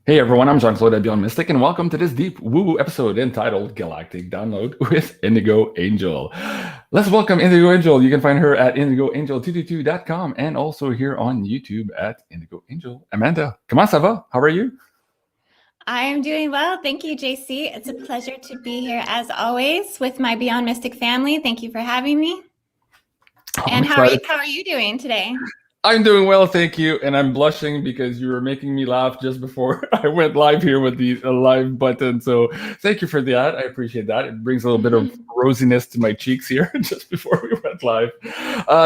Hey everyone, I'm Jean-Claude at BeyondMystic, and welcome to this deep woo-woo episode entitled Galactic Download with Indigo Angel. Let's welcome Indigo Angel. You can find her at indigoangel222.com and also here on YouTube at Indigo Angel. Amanda, comment ça va? How are you? I am doing well. Thank you, JC. It's a pleasure to be here as always with my Beyond Mystic family. Thank you for having me. And how are you doing today? I'm doing well, thank you. And I'm blushing because you were making me laugh just before I went live here with the live button. So thank you for that. I appreciate that. It brings a little bit of rosiness to my cheeks here just before we went live.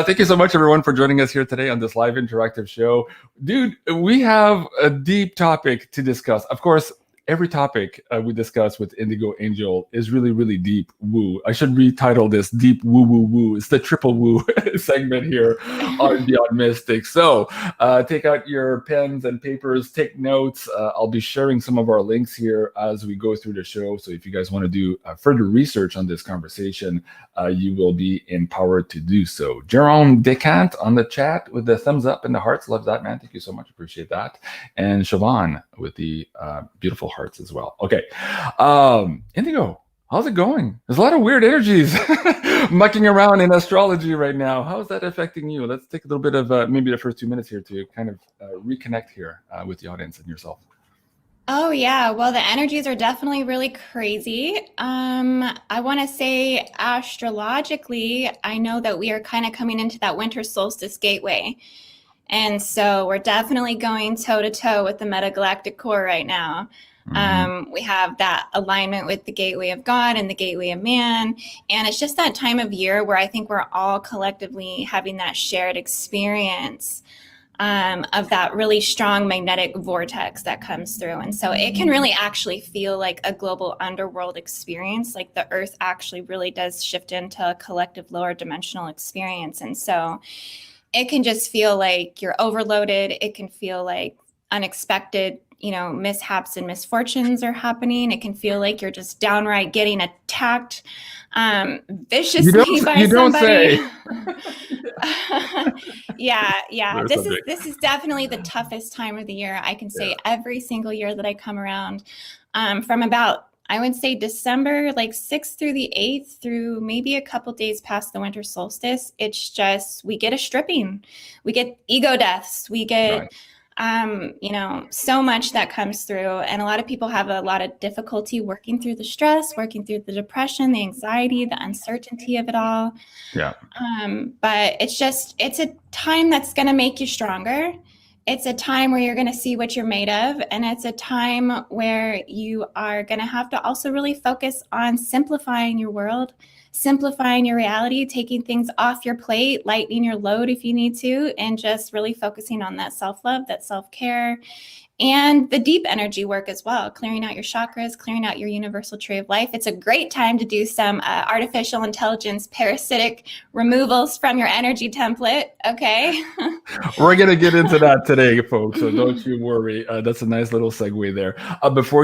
Thank you so much, everyone, for joining us here today on this live interactive show. Dude, we have a deep topic to discuss. Of course, every topic we discuss with Indigo Angel is really, really deep woo. I should retitle this Deep Woo Woo Woo. It's the triple woo segment here on Beyond Mystic. So take out your pens and papers, take notes. I'll be sharing some of our links here as we go through the show. So if you guys want to do further research on this conversation, you will be empowered to do so. Jerome Decant on the chat with the thumbs up and the hearts. Love that, man. Thank you so much. Appreciate that. And Siobhan with the beautiful hearts as well. Okay. Indigo, how's it going? There's a lot of weird energies mucking around in astrology right now. How is that affecting you? Let's take a little bit of maybe the first 2 minutes here to kind of reconnect here with the audience and yourself. Oh, yeah. Well, the energies are definitely really crazy. I want to say astrologically, I know that we are kind of coming into that winter solstice gateway. And so we're definitely going toe-to-toe with the metagalactic core right now. We have that alignment with the gateway of God and the gateway of man. And it's just that time of year where I think we're all collectively having that shared experience of that really strong magnetic vortex that comes through. And so it can really actually feel like a global underworld experience. Like the earth actually really does shift into a collective lower dimensional experience. And so it can just feel like you're overloaded. It can feel like unexpected, mishaps and misfortunes are happening. It can feel like you're just downright getting attacked viciously by you don't somebody. Say. Yeah. This is definitely the toughest time of the year. I can say every single year that I come around, from about, I would say December, like 6th through the 8th, through maybe a couple days past the winter solstice. It's just, we get a stripping, we get ego deaths, we get, so much that comes through. And a lot of people have a lot of difficulty working through the stress, working through the depression, the anxiety, the uncertainty of it all. Yeah. But it's a time that's going to make you stronger. It's a time where you're going to see what you're made of. And it's a time where you are going to have to also really focus on simplifying your world, simplifying your reality, taking things off your plate, lightening your load if you need to, and just really focusing on that self-love, that self-care, and the deep energy work as well, clearing out your chakras, clearing out your universal tree of life. It's a great time to do some artificial intelligence parasitic removals from your energy template, okay? We're going to get into that today, folks, so don't you worry. That's a nice little segue there. Before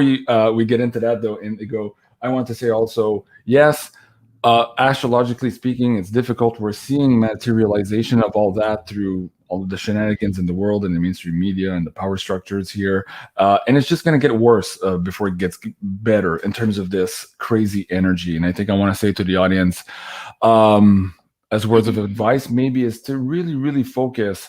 we get into that, though, Indigo, I want to say also, yes, astrologically speaking, it's difficult. We're seeing materialization of all that through all of the shenanigans in the world and the mainstream media and the power structures here. And it's just going to get worse before it gets better in terms of this crazy energy. And I think I want to say to the audience, as words of advice, maybe is to really, really focus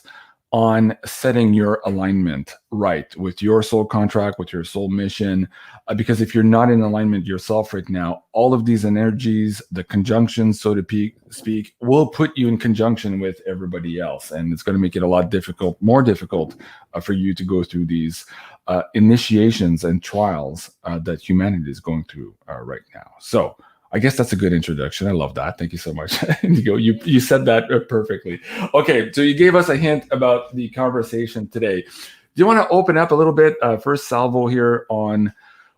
on setting your alignment right with your soul contract, with your soul mission. Because if you're not in alignment yourself right now, all of these energies, the conjunctions, so to speak, will put you in conjunction with everybody else. And it's going to make it a lot more difficult for you to go through these initiations and trials that humanity is going through right now. So I guess that's a good introduction. I love that. Thank you so much, Indigo. You said that perfectly. Okay, so you gave us a hint about the conversation today. Do you want to open up a little bit, first salvo here, on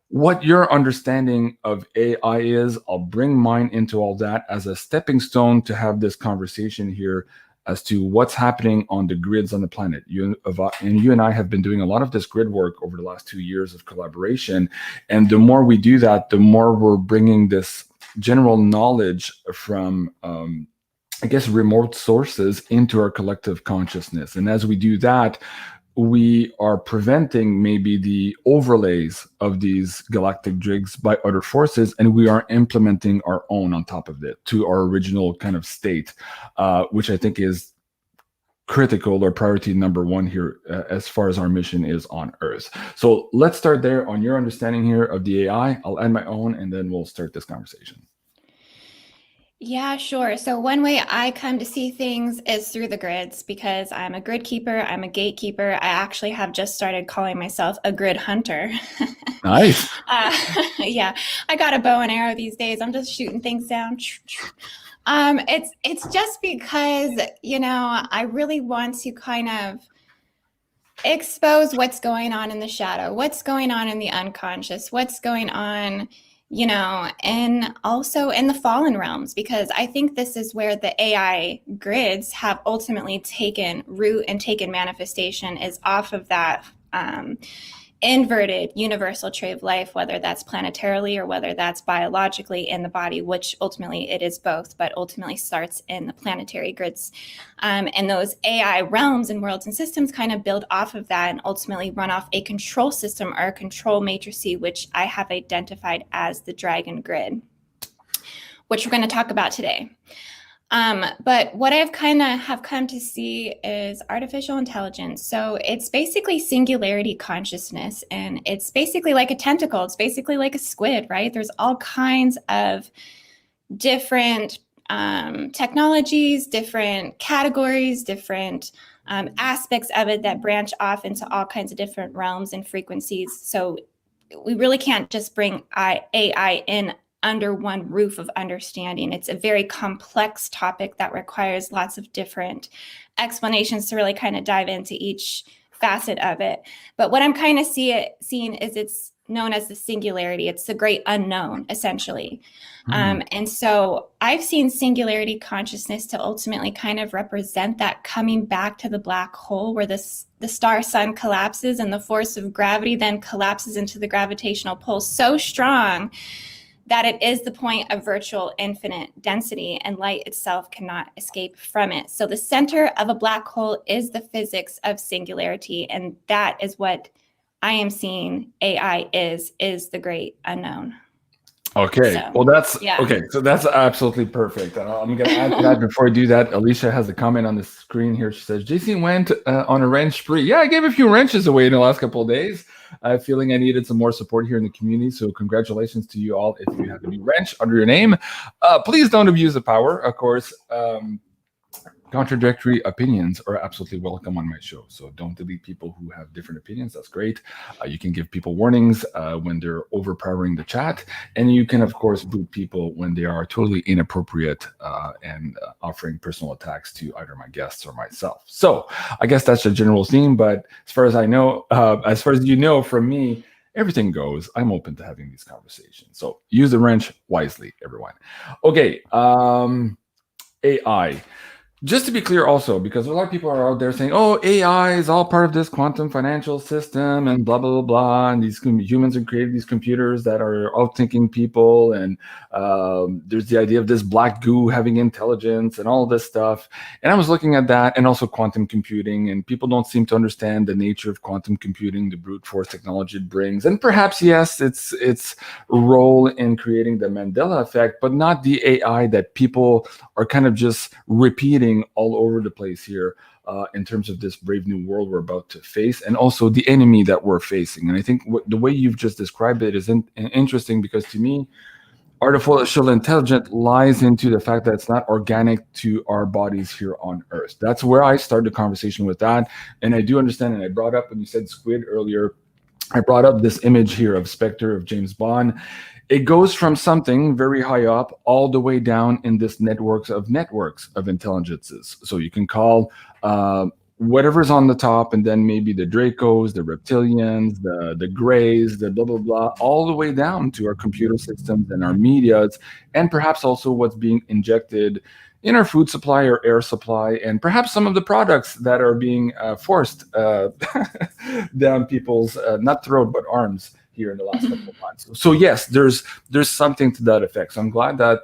what your understanding of AI is? I'll bring mine into all that as a stepping stone to have this conversation here as to what's happening on the grids on the planet. You and I have been doing a lot of this grid work over the last 2 years of collaboration. And the more we do that, the more we're bringing this general knowledge from, I guess, remote sources into our collective consciousness. And as we do that, we are preventing maybe the overlays of these galactic jigs by other forces, and we are implementing our own on top of it to our original kind of state, which I think is critical or priority number one here as far as our mission is on Earth. So let's start there on your understanding here of the AI. I'll add my own, and then we'll start this conversation. Yeah, sure. So one way I come to see things is through the grids, because I'm a grid keeper, I'm a gatekeeper. I actually have just started calling myself a grid hunter. Nice. Yeah, I got a bow and arrow these days. I'm just shooting things down. It's just because, you know, I really want to kind of expose what's going on in the shadow, what's going on in the unconscious, what's going on, you know, and also in the fallen realms, because I think this is where the AI grids have ultimately taken root and taken manifestation, is off of that inverted universal tree of life, whether that's planetarily or whether that's biologically in the body, which ultimately it is both, but ultimately starts in the planetary grids. And those AI realms and worlds and systems kind of build off of that and ultimately run off a control system or a control matrix, which I have identified as the dragon grid, which we're going to talk about today. But what I've kind of have come to see is artificial intelligence. So it's basically singularity consciousness, and it's basically like a tentacle. It's basically like a squid, right? There's all kinds of different technologies, different categories, different aspects of it that branch off into all kinds of different realms and frequencies. So we really can't just bring AI in under one roof of understanding. It's a very complex topic that requires lots of different explanations to really kind of dive into each facet of it. But what I'm kind of seeing is it's known as the singularity. It's the great unknown, essentially. And so I've seen singularity consciousness to ultimately kind of represent that coming back to the black hole, where the star sun collapses and the force of gravity then collapses into the gravitational pull so strong that it is the point of virtual infinite density, and light itself cannot escape from it. So the center of a black hole is the physics of singularity, and that is what I am seeing AI is the great unknown. Okay, So, well, that's yeah. okay. So that's absolutely perfect. And I'm going to add to that before I do that. Alicia has a comment on the screen here. She says, JC went on a wrench spree. Yeah, I gave a few wrenches away in the last couple of days, feeling I needed some more support here in the community. So congratulations to you all. If you have a new wrench under your name, please don't abuse the power. Of course, contradictory opinions are absolutely welcome on my show. So don't delete people who have different opinions. That's great. You can give people warnings when they're overpowering the chat. And you can, of course, boot people when they are totally inappropriate and offering personal attacks to either my guests or myself. So I guess that's the general theme. But as far as I know, as far as you know from me, everything goes. I'm open to having these conversations. So use the wrench wisely, everyone. Okay. AI. Just to be clear also, because a lot of people are out there saying, oh, AI is all part of this quantum financial system and blah, blah, blah, blah. And these humans have created these computers that are outthinking people. And there's the idea of this black goo having intelligence and all this stuff. And I was looking at that, and also quantum computing. And people don't seem to understand the nature of quantum computing, the brute force technology it brings. And perhaps, yes, its role in creating the Mandela effect, but not the AI that people are kind of just repeating all over the place here in terms of this brave new world we're about to face, and also the enemy that we're facing. And I think the way you've just described it is interesting, because to me, artificial intelligence lies into the fact that it's not organic to our bodies here on Earth. That's where I started the conversation with that. And I do understand, and I brought up when you said squid earlier, I brought up this image here of Spectre of James Bond. It goes from something very high up all the way down in this networks of intelligences. So you can call whatever's on the top, and then maybe the Dracos, the reptilians, the Greys, the blah, blah, blah, all the way down to our computer systems and our medias, and perhaps also what's being injected in our food supply or air supply, and perhaps some of the products that are being forced down people's, not throat, but arms here in the last couple of months. So yes, there's something to that effect. So I'm glad that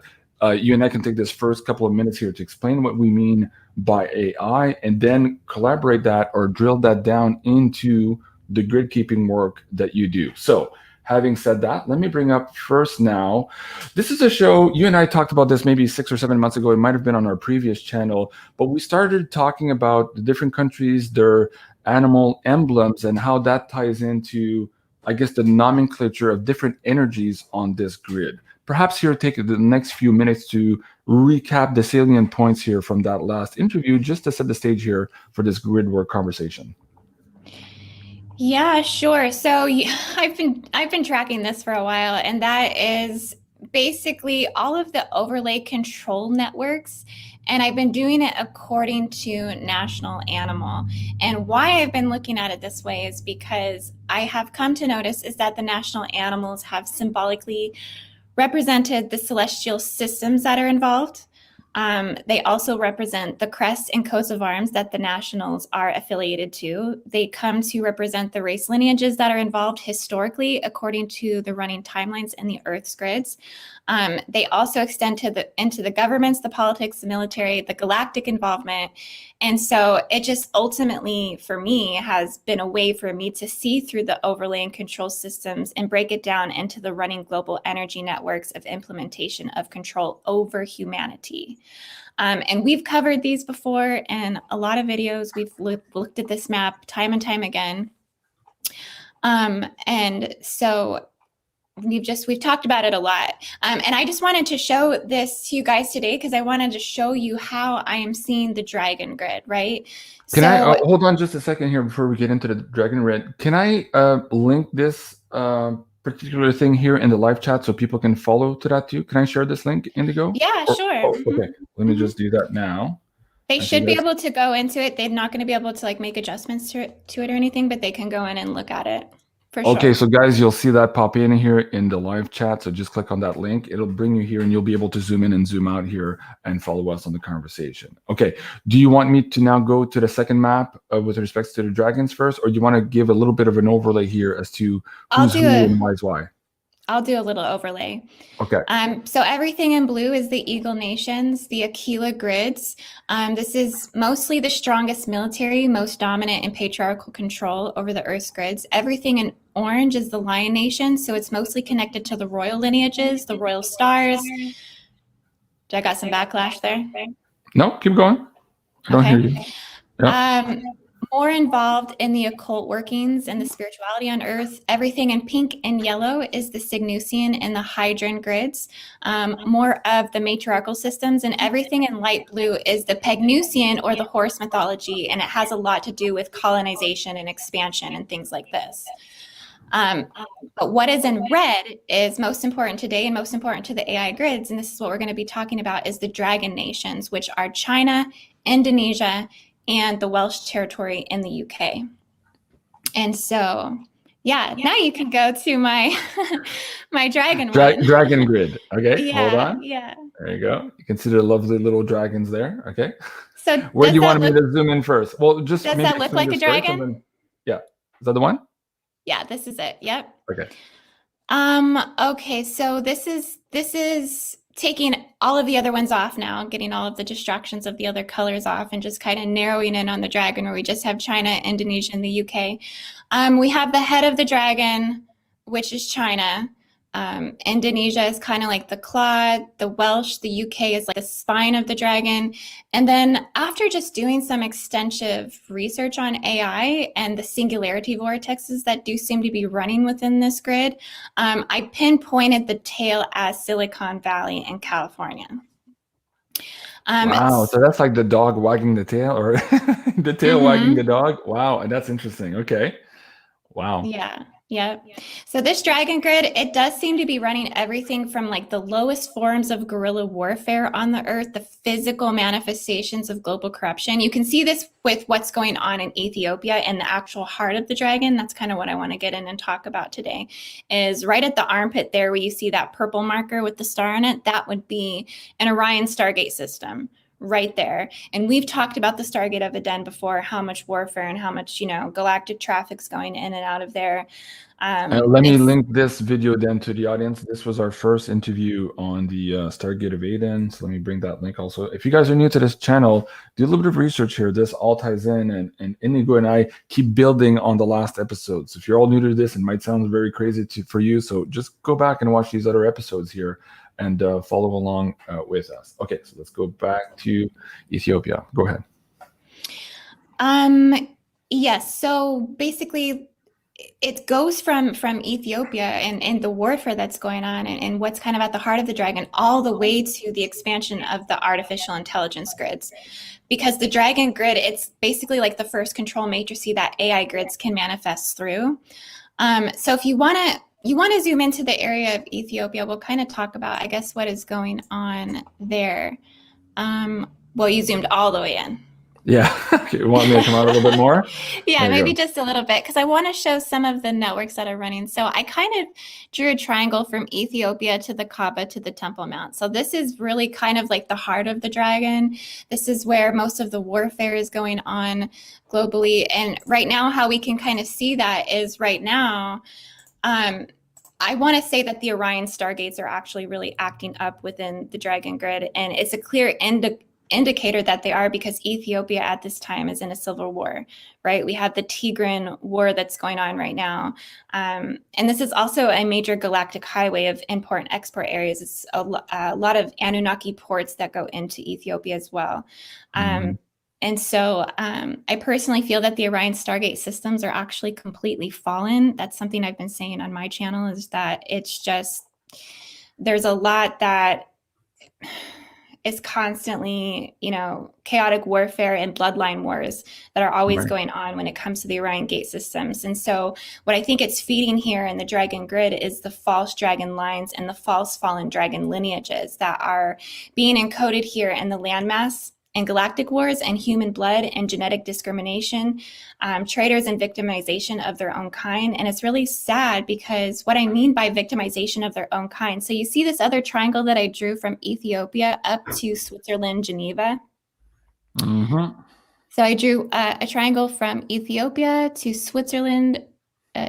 you and I can take this first couple of minutes here to explain what we mean by AI, and then collaborate that or drill that down into the grid keeping work that you do. So having said that, let me bring up first now, this is a show, you and I talked about this maybe 6 or 7 months ago. It might have been on our previous channel, but we started talking about the different countries, their animal emblems, and how that ties into, I guess, the nomenclature of different energies on this grid. Perhaps here, take the next few minutes to recap the salient points here from that last interview, just to set the stage here for this grid work conversation. Yeah, sure. So I've been tracking this for a while, and that is basically all of the overlay control networks. And I've been doing it according to national animal. And why I've been looking at it this way is because I have come to notice is that the national animals have symbolically represented the celestial systems that are involved. They also represent the crests and coats of arms that the nationals are affiliated to. They come to represent the race lineages that are involved historically, according to the running timelines in the Earth's grids. They also extend to into the governments, the politics, the military, the galactic involvement. And so it just ultimately, for me, has been a way for me to see through the overlay and control systems and break it down into the running global energy networks of implementation of control over humanity. And we've covered these before in a lot of videos. We've looked at this map time and time again. And so we've talked about it a lot. And I just wanted to show this to you guys today because I wanted to show you how I am seeing the dragon grid, right? Can I hold on just a second here before we get into the dragon grid? Can I link this particular thing here in the live chat so people can follow to that too? Can I share this link, Indigo? Yeah, sure. Okay, let me just do that now. They should be able to go into it. They're not going to be able to like make adjustments to it or anything, but they can go in and look at it. Okay, so guys, you'll see that pop in here in the live chat. So just click on that link. It'll bring you here and you'll be able to zoom in and zoom out here and follow us on the conversation. Okay, do you want me to now go to the second map with respect to the dragons first, or do you want to give a little bit of an overlay here as to who's who and why's why? I'll do a little overlay. Okay. So everything in blue is the Eagle Nations, the Aquila grids. This is mostly the strongest military, most dominant and patriarchal control over the Earth's grids. Everything in orange is the Lion Nation, so it's mostly connected to the royal lineages, the royal stars. Did I got some backlash there? No, keep going. I don't hear you. Yeah. More involved in the occult workings and the spirituality on Earth. Everything in pink and yellow is the Cygnusian and the Hydran grids. More of the matriarchal systems, and everything in light blue is the Pegnusian or the horse mythology, and it has a lot to do with colonization and expansion and things like this. But what is in red is most important today and most important to the AI grids, and this is what we're going to be talking about, is the dragon nations, which are China, Indonesia, and the Welsh territory in the UK. And so, yeah, now you can go to my my dragon dragon grid. Okay, yeah, hold on. Yeah. There you go. You can see the lovely little dragons there. Okay. So where do you want me to zoom in first? Well, just does that look like a dragon? Then, yeah. Is that the one? Yeah, this is it. Yep. Okay. Okay, so this is taking all of the other ones off now, getting all of the distractions of the other colors off and just kind of narrowing in on the dragon, where we just have China, Indonesia, and the UK. We have the head of the dragon, which is China. Indonesia is kind of like the claw, the Welsh, the UK is like the spine of the dragon. And then after just doing some extensive research on AI and the singularity vortexes that do seem to be running within this grid, I pinpointed the tail as Silicon Valley in California. Wow, so that's like the dog wagging the tail, or the tail wagging the dog. Wow, and that's interesting. Okay. Wow. Yeah. Yep. So this dragon grid, it does seem to be running everything from like the lowest forms of guerrilla warfare on the earth, the physical manifestations of global corruption. You can see this with what's going on in Ethiopia and the actual heart of the dragon. That's kind of what I want to get in and talk about today, is right at the armpit there where you see that purple marker with the star on it. That would be an Orion Stargate system right there. And we've talked about the Stargate of Aden before, how much warfare and how much, galactic traffic's going in and out of there. Let me link this video then to the audience. This was our first interview on the Stargate of Aden. So let me bring that link also. If you guys are new to this channel, do a little bit of research here. This all ties in, and Indigo and I keep building on the last episodes. If you're all new to this, it might sound very crazy for you. So just go back and watch these other episodes here and follow along with us. Okay, so let's go back to Ethiopia. Go ahead. Yes. So basically, it goes from Ethiopia and the warfare that's going on and what's kind of at the heart of the dragon all the way to the expansion of the artificial intelligence grids. Because the dragon grid, it's basically like the first control matrix that AI grids can manifest through. So if you want to zoom into the area of Ethiopia, we'll kind of talk about, I guess, what is going on there. Well, you zoomed all the way in. Yeah. Okay. You want me to come out a little bit more? Yeah, maybe just a little bit, because I want to show some of the networks that are running. So I kind of drew a triangle from Ethiopia to the Kaaba to the Temple Mount. So this is really kind of like the heart of the dragon. This is where most of the warfare is going on globally. And right now, how we can kind of see that is right now, I want to say that the Orion stargates are actually really acting up within the dragon grid. And it's a clear indicator that they are, because Ethiopia at this time is in a civil war, right? We have the Tigran war that's going on right now. And this is also a major galactic highway of import and export areas. It's a lot of Anunnaki ports that go into Ethiopia as well. And so I personally feel that the Orion Stargate systems are actually completely fallen. That's something I've been saying on my channel, is that it's just, there's a lot that is constantly, chaotic warfare and bloodline wars that are always going on when it comes to the Orion gate systems. And so what I think it's feeding here in the dragon grid is the false dragon lines and the false fallen dragon lineages that are being encoded here in the landmass and galactic wars and human blood and genetic discrimination, traitors and victimization of their own kind. And it's really sad, because what I mean by victimization of their own kind, so you see this other triangle that I drew from Ethiopia up to Switzerland, Geneva. So I drew a triangle from Ethiopia to Switzerland,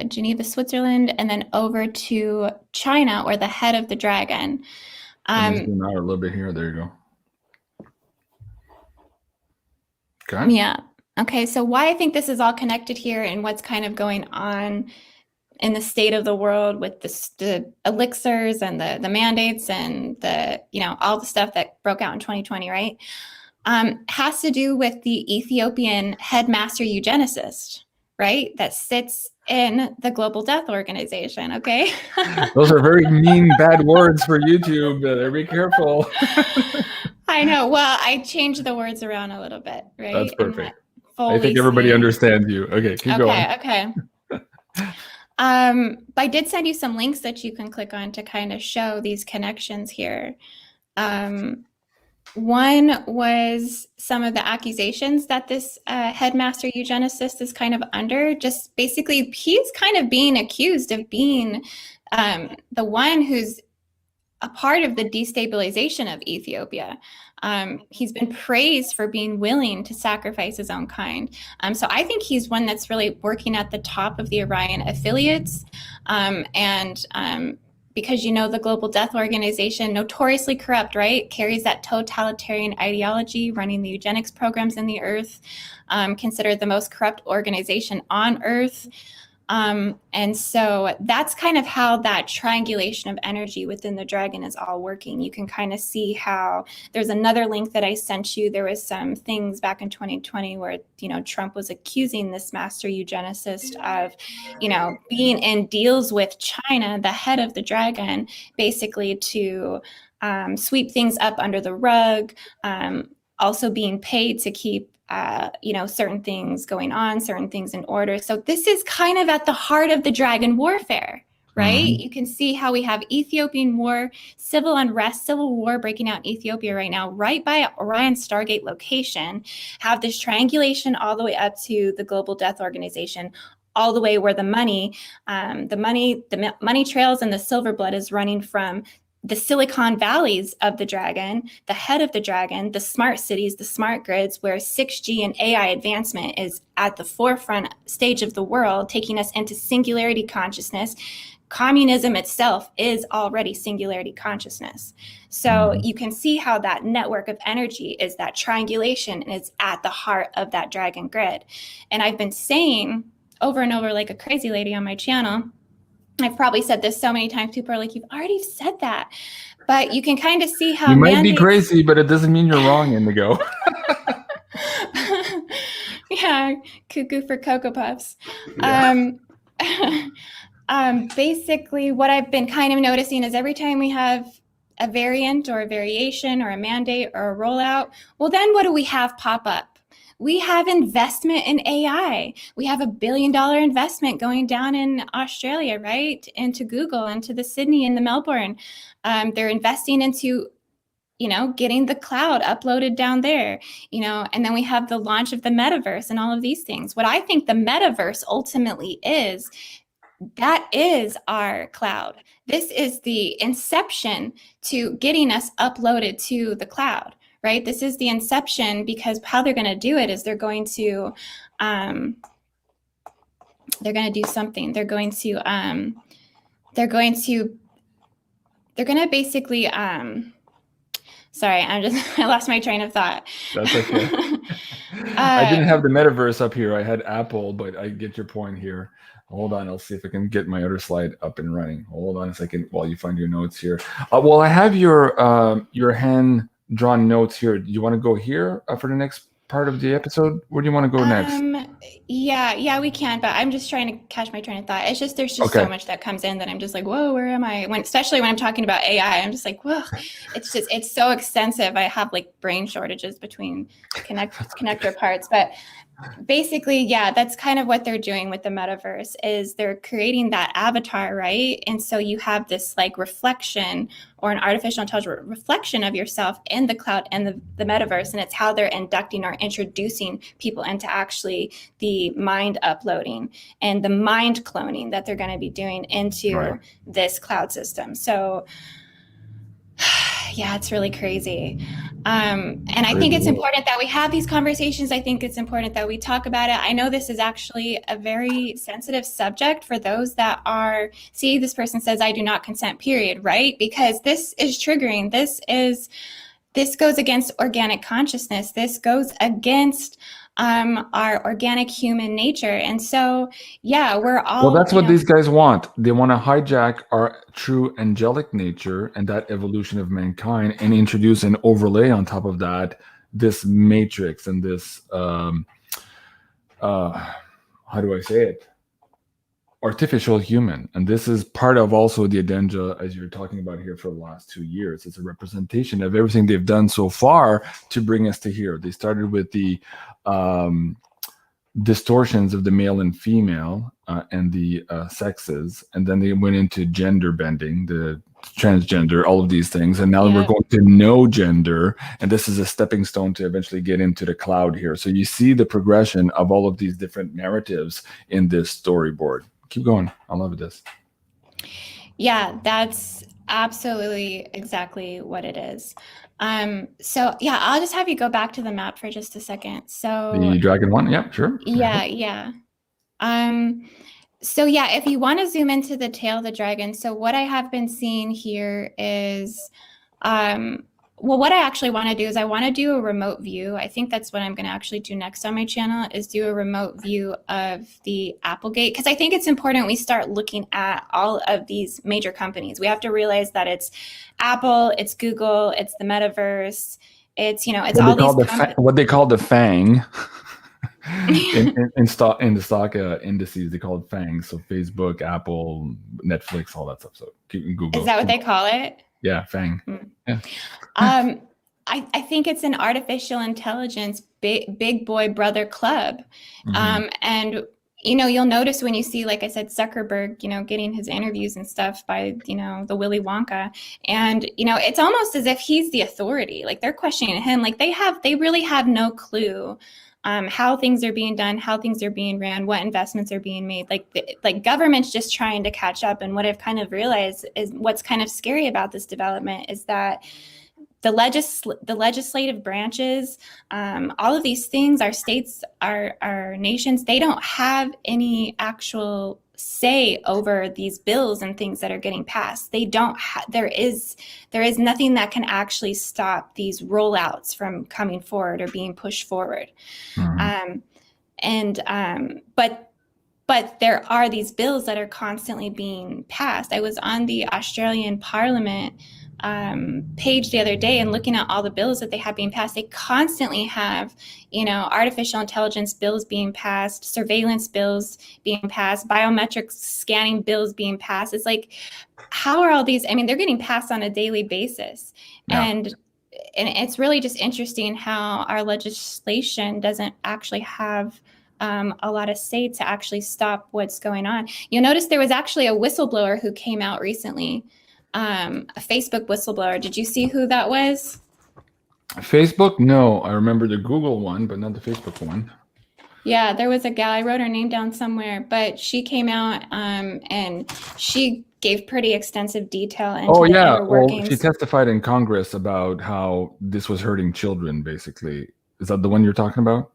Geneva, Switzerland, and then over to China, or the head of the dragon. Zoom out a little bit here. There you go. Okay. Yeah. Okay. So why I think this is all connected here and what's kind of going on in the state of the world with the elixirs and the mandates and all the stuff that broke out in 2020, right? Has to do with the Ethiopian headmaster eugenicist, right? That sits in the Global Death Organization. Okay. Those are very mean, bad words for YouTube. Be careful. I know. Well, I changed the words around a little bit, right? That's perfect. I think everybody understands you. Okay, keep going. Okay. I did send you some links that you can click on to kind of show these connections here. One was some of the accusations that this headmaster eugenicist is kind of under. Just basically, he's kind of being accused of being the one who's a part of the destabilization of Ethiopia. He's been praised for being willing to sacrifice his own kind. So I think he's one that's really working at the top of the Orion affiliates. Because, the Global Death Organization, notoriously corrupt, right? Carries that totalitarian ideology, running the eugenics programs in the earth, considered the most corrupt organization on earth. And so that's kind of how that triangulation of energy within the dragon is all working. You can kind of see how there's another link that I sent you. There was some things back in 2020 where, Trump was accusing this master eugenicist of, being in deals with China, the head of the dragon, basically to sweep things up under the rug, also being paid to keep certain things going on, certain things in order. So this is kind of at the heart of the dragon warfare, right? You can see how we have Ethiopian war, civil unrest, civil war breaking out in Ethiopia right now, right by Orion Stargate location, have this triangulation all the way up to the Global Death Organization, all the way where the money trails and the silver blood is running from the Silicon Valleys of the dragon, the head of the dragon, the smart cities, the smart grids, where 6G and AI advancement is at the forefront stage of the world, taking us into singularity consciousness. Communism itself is already singularity consciousness. So you can see how that network of energy is that triangulation, and it's at the heart of that dragon grid. And I've been saying over and over like a crazy lady on my channel, I've probably said this so many times, people are like, you've already said that. But you can kind of see how you might be crazy, but it doesn't mean you're wrong, Indigo. Yeah, cuckoo for Cocoa Puffs. Yeah. Basically, what I've been kind of noticing is every time we have a variant or a variation or a mandate or a rollout, well, then what do we have pop up? We have investment in AI. We have $1 billion investment going down in Australia, right? Into Google, into the Sydney and the Melbourne. They're investing into, getting the cloud uploaded down there, and then we have the launch of the metaverse and all of these things. What I think the metaverse ultimately is, that is our cloud. This is the inception to getting us uploaded to the cloud, right? This is the inception, because how they're going to do it is they're going to do something. They're going to basically, sorry, I lost my train of thought. That's okay. I didn't have the metaverse up here. I had Apple, but I get your point here. Hold on, I'll see if I can get my other slide up and running. Hold on a second while you find your notes here. Well, I have your hand-drawn notes here. Do you want to go here for the next part of the episode? Where do you want to go next? Yeah, we can, but I'm just trying to catch my train of thought. It's just, there's just so much that comes in that I'm just like, whoa, where am I? Especially when I'm talking about AI, I'm just like, whoa, it's so extensive. I have like brain shortages between connector parts, but basically, yeah, that's kind of what they're doing with the metaverse, is they're creating that avatar, right? And so you have this like reflection, or an artificial intelligence reflection of yourself in the cloud and the metaverse. And it's how they're inducting or introducing people into actually the mind uploading and the mind cloning that they're going to be doing into this cloud system. So yeah, it's really crazy. And I think it's important that we have these conversations. I think it's important that we talk about it. I know this is actually a very sensitive subject for those that are, see, this person says, I do not consent, period, right? Because this is triggering. This goes against organic consciousness. This goes against our organic human nature. And so, yeah, we're all— Well, that's what these guys want. They want to hijack our true angelic nature and that evolution of mankind, and introduce an overlay on top of that, this matrix and this, how do I say it? Artificial human. And this is part of also the agenda, as you're talking about here, for the last 2 years. It's a representation of everything they've done so far to bring us to here. They started with the distortions of the male and female and the sexes, and then they went into gender bending, the transgender, all of these things, and now we're going to no gender, and this is a stepping stone to eventually get into the cloud here. So you see the progression of all of these different narratives in this storyboard. Keep going. I love this. Yeah, that's absolutely exactly what it is. So yeah, I'll just have you go back to the map for just a second. So the dragon one, yeah, sure. Yeah. So yeah, if you want to zoom into the tail of the dragon, so what I have been seeing here is, well, what I actually want to do is I want to do a remote view. I think that's what I'm going to actually do next on my channel, is do a remote view of the Applegate, because I think it's important we start looking at all of these major companies. We have to realize that it's Apple, it's Google, it's the metaverse, it's, it's all these what they call the FANG. in the stock indices, they call it FANG. So Facebook, Apple, Netflix, all that stuff. So Google. Is that what they call it? Yeah, FANG. Yeah. I think it's an artificial intelligence big boy brother club. And you'll notice when you see, like I said, Zuckerberg, getting his interviews and stuff by, the Willy Wonka, and, it's almost as if he's the authority. Like, they're questioning him. Like, they really have no clue how things are being done, how things are being ran, what investments are being made. Like government's just trying to catch up. And what I've kind of realized is what's kind of scary about this development is that the legislative branches, all of these things, our states, our nations, they don't have any actual say over these bills and things that are getting passed. They don't there is nothing that can actually stop these rollouts from coming forward or being pushed forward. But there are these bills that are constantly being passed. I was on the Australian Parliament page the other day and looking at all the bills that they have being passed. They constantly have, artificial intelligence bills being passed, surveillance bills being passed, biometric scanning bills being passed. It's like, how are all these? I mean, they're getting passed on a daily basis. Yeah. And it's really just interesting how our legislation doesn't actually have a lot of say to actually stop what's going on. You'll notice there was actually a whistleblower who came out recently, a Facebook whistleblower. Did you see who that was? Facebook? No, I remember the Google one, but not the Facebook one. Yeah, there was a gal, I wrote her name down somewhere, but she came out and she gave pretty extensive detail into the inner workings. Well, she testified in Congress about how this was hurting children, basically. Is that the one you're talking about?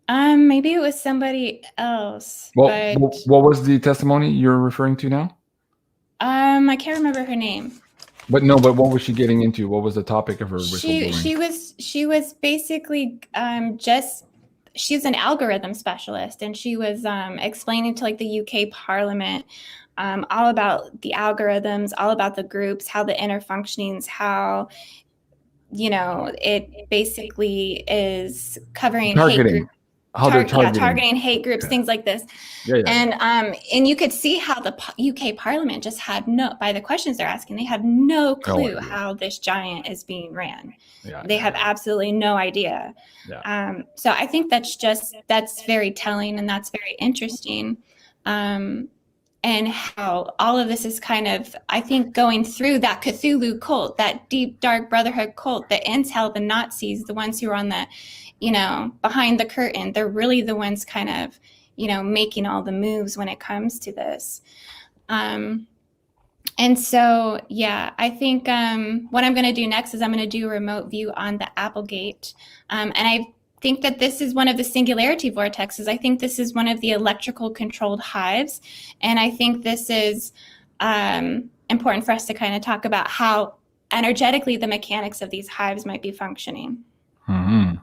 Maybe it was somebody else. Well, what was the testimony you're referring to now? I can't remember her name. But what was she getting into? What was the topic of her whistleblowing? She was basically she's an algorithm specialist, and she was explaining to like the UK Parliament all about the algorithms, all about the groups, how the inner functionings, how it basically is covering targeting. Targeting hate groups, things like this. And you could see how the UK Parliament just had by the questions they're asking, they have no clue how this giant is being ran. They have absolutely no idea. So I think that's very telling, and that's very interesting. And how all of this is kind of, I think, going through that Cthulhu cult, that deep, dark brotherhood cult, the intel, the Nazis, the ones who are on the, behind the curtain. They're really the ones kind of, making all the moves when it comes to this. And so, I think what I'm going to do next is I'm going to do a remote view on the Applegate. And I think that this is one of the singularity vortexes. I think this is one of the electrical controlled hives. And I think this is important for us to kind of talk about how energetically the mechanics of these hives might be functioning. Mm-hmm.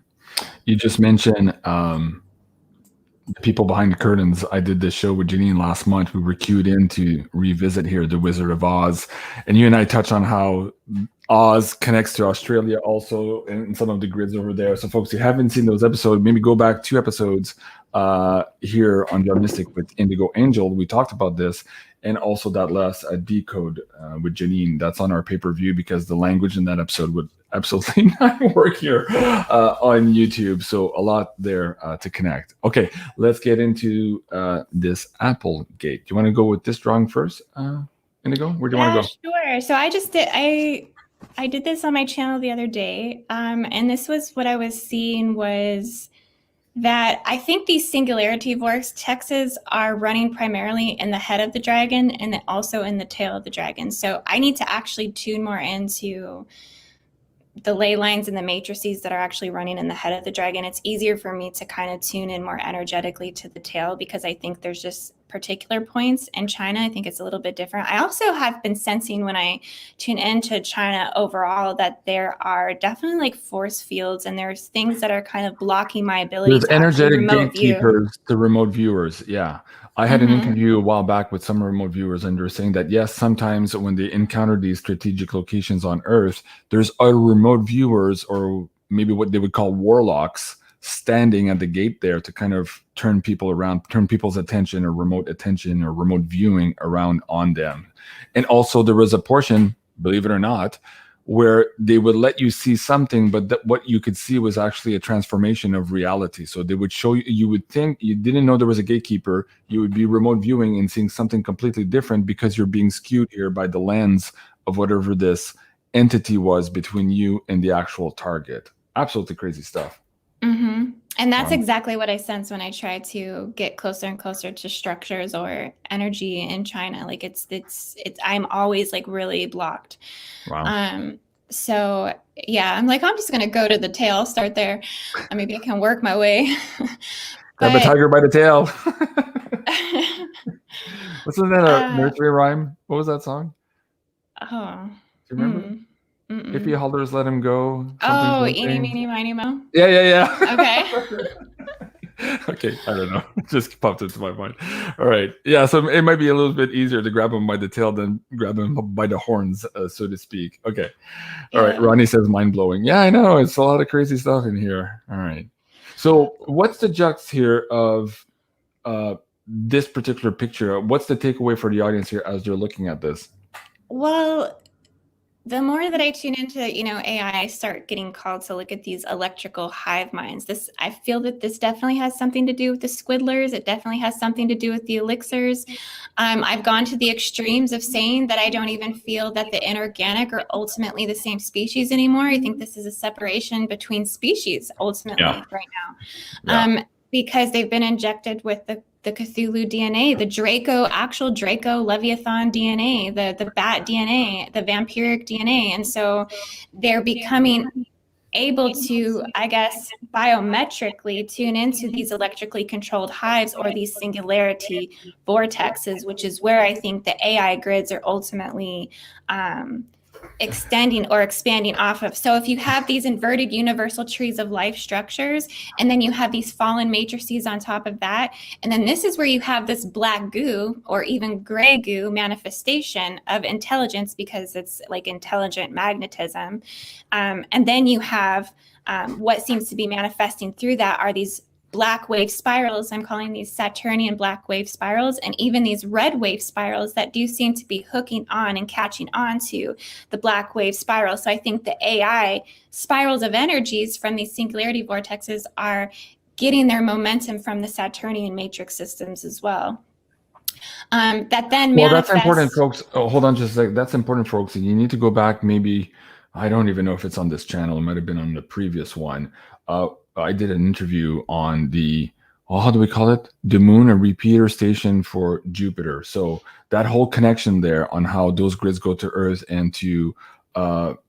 You just mentioned the people behind the curtains. I did this show with Janine last month. We were cued in to revisit here The Wizard of Oz. And you and I touched on how Oz connects to Australia also in some of the grids over there. So folks, if you haven't seen those episodes, maybe go back 2 episodes here on BeyondMystic with Indigo Angel. We talked about this, and also that last decode with Janine. That's on our pay-per-view because the language in that episode would absolutely not work here on YouTube. So a lot there to connect. Okay, let's get into this Applegate. Do you want to go with this drawing first, Indigo? Where do you want to go? Sure. So I did this on my channel the other day, and this was what I was seeing was that I think these singularity vortexes are running primarily in the head of the dragon and then also in the tail of the dragon. So I need to actually tune more into the ley lines and the matrices that are actually running in the head of the dragon. It's easier for me to kind of tune in more energetically to the tail because I think there's just particular points in China. I think it's a little bit different. I also have been sensing when I tune into China overall that there are definitely like force fields and there's things that are kind of blocking my ability to energetic gatekeepers to remote viewers. Yeah. I had an interview a while back with some remote viewers, and they're saying that, yes, sometimes when they encounter these strategic locations on Earth, there's other remote viewers, or maybe what they would call warlocks, standing at the gate there to kind of turn people around, turn people's attention or remote viewing around on them. And also there was a portion, believe it or not, where they would let you see something, but what you could see was actually a transformation of reality. So they would show you, you would think you didn't know there was a gatekeeper, you would be remote viewing and seeing something completely different because you're being skewed here by the lens of whatever this entity was between you and the actual target. Absolutely crazy stuff. And that's Wow. exactly what I sense when I try to get closer and closer to structures or energy in China. Like it's I'm always like really blocked. Wow. So yeah, I'm like, I'm just gonna go to the tail, start there, and maybe I can work my way. Grab the But tiger by the tail. Wasn't that a uh, nursery rhyme? What was that song? oh, Do you remember? hmm, If he mm-mm. hollers, let him go. Something, Oh, eeny, something. meeny, miny, mo. Yeah, yeah, Okay. yeah. Okay, I don't know. It just popped into my mind. All right. Yeah, so it might be a little bit easier to grab him by the tail than grab him by the horns, so to speak. Okay. All right. Yeah. Ronnie says mind blowing. Yeah, I know. It's a lot of crazy stuff in here. All right. So what's the juxt here of this particular picture? What's the takeaway for the audience here as they're looking at this? Well, the more that I tune into, AI, I start getting called to look at these electrical hive minds. I feel that this definitely has something to do with the squiddlers. It definitely has something to do with the elixirs. I've gone to the extremes of saying that I don't even feel that the inorganic are ultimately the same species anymore. I think this is a separation between species ultimately right now. Because they've been injected with the Cthulhu DNA, the actual Draco Leviathan DNA, the bat DNA, the vampiric DNA. And so they're becoming able to, I guess, biometrically tune into these electrically controlled hives or these singularity vortexes, which is where I think the AI grids are ultimately extending or expanding off of. So if you have these inverted universal trees of life structures, and then you have these fallen matrices on top of that, and then this is where you have this black goo or even gray goo manifestation of intelligence, because it's like intelligent magnetism. And then you have what seems to be manifesting through that are these black wave spirals. I'm calling these Saturnian black wave spirals, and even these red wave spirals that do seem to be hooking on and catching on to the black wave spiral. So I think the AI spirals of energies from these singularity vortexes are getting their momentum from the Saturnian matrix systems as well. That then Well, that's important, manifest. folks. Oh, hold on just a sec. That's important, folks. And you need to go back. Maybe I don't even know if it's on this channel. It might have been on the previous one. I did an interview on how do we call it? The moon, a repeater station for Jupiter. So that whole connection there on how those grids go to Earth and to